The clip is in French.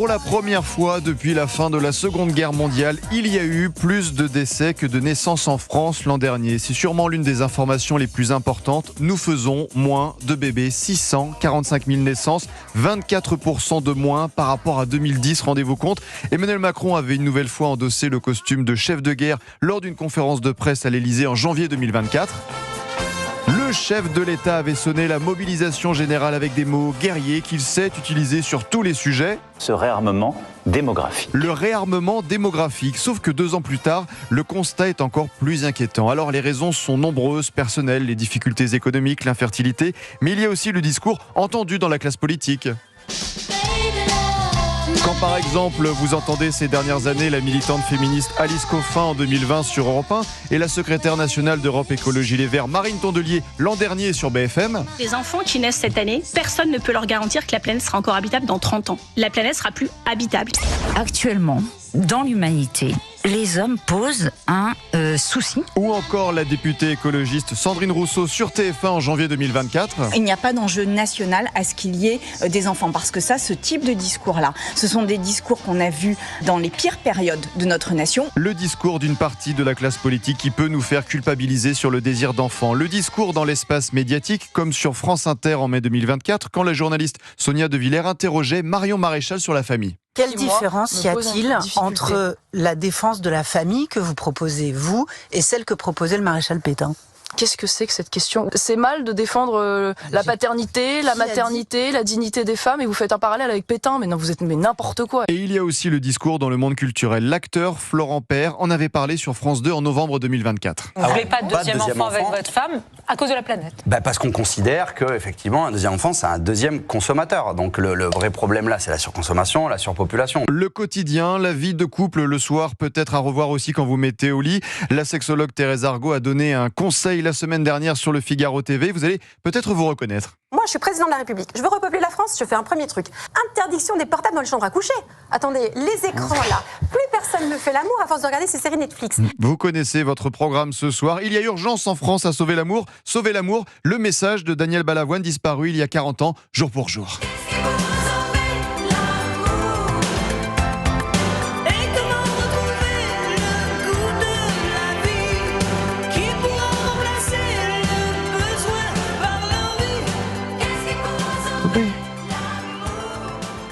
Pour la première fois depuis la fin de la Seconde Guerre mondiale, il y a eu plus de décès que de naissances en France l'an dernier. C'est sûrement l'une des informations les plus importantes. Nous faisons moins de bébés, 645 000 naissances, 24% de moins par rapport à 2010, rendez-vous compte. Emmanuel Macron avait une nouvelle fois endossé le costume de chef de guerre lors d'une conférence de presse à l'Elysée en janvier 2024. Le chef de l'État avait sonné la mobilisation générale avec des mots guerriers qu'il sait utiliser sur tous les sujets. Ce réarmement démographique. Le réarmement démographique, sauf que 2 ans plus tard, le constat est encore plus inquiétant. Alors les raisons sont nombreuses, personnelles, les difficultés économiques, l'infertilité, mais il y a aussi le discours entendu dans la classe politique. Quand par exemple vous entendez ces dernières années la militante féministe Alice Coffin en 2020 sur Europe 1 et la secrétaire nationale d'Europe Écologie Les Verts Marine Tondelier l'an dernier sur BFM. Les enfants qui naissent cette année, personne ne peut leur garantir que la planète sera encore habitable dans 30 ans. La planète sera plus habitable. Actuellement, dans l'humanité, les hommes posent un souci. Ou encore la députée écologiste Sandrine Rousseau sur TF1 en janvier 2024. Il n'y a pas d'enjeu national à ce qu'il y ait des enfants, parce que ça, ce type de discours-là, ce sont des discours qu'on a vus dans les pires périodes de notre nation. Le discours d'une partie de la classe politique qui peut nous faire culpabiliser sur le désir d'enfant. Le discours dans l'espace médiatique, comme sur France Inter en mai 2024, quand la journaliste Sonia De Villers interrogeait Marion Maréchal sur la famille. Quelle différence y a-t-il entre la défense de la famille que vous proposez, vous, et celle que proposait le maréchal Pétain ? Qu'est-ce que c'est que cette question ? C'est mal de défendre la paternité, la maternité, la dignité des femmes, et vous faites un parallèle avec Pétain, mais non, vous êtes n'importe quoi. Et il y a aussi le discours dans le monde culturel. L'acteur Florent Père en avait parlé sur France 2 en novembre 2024. Vous ne voulez pas de deuxième enfant avec votre femme à cause de la planète ? Parce qu'on considère qu'effectivement, un deuxième enfant, c'est un deuxième consommateur. Donc le vrai problème là, c'est la surconsommation, la surpopulation. Le quotidien, la vie de couple le soir, peut-être à revoir aussi quand vous mettez au lit. La sexologue Thérèse Argot a donné un conseil la semaine dernière sur le Figaro TV. Vous allez peut-être vous reconnaître. Moi, je suis président de la République. Je veux repeupler la France, je fais un premier truc. Interdiction des portables dans les chambres à coucher. Attendez, les écrans là, plus personne ne fait l'amour à force de regarder ces séries Netflix. Vous connaissez votre programme ce soir. Il y a urgence en France à sauver l'amour. Sauvez l'amour, le message de Daniel Balavoine disparu il y a 40 ans, jour pour jour.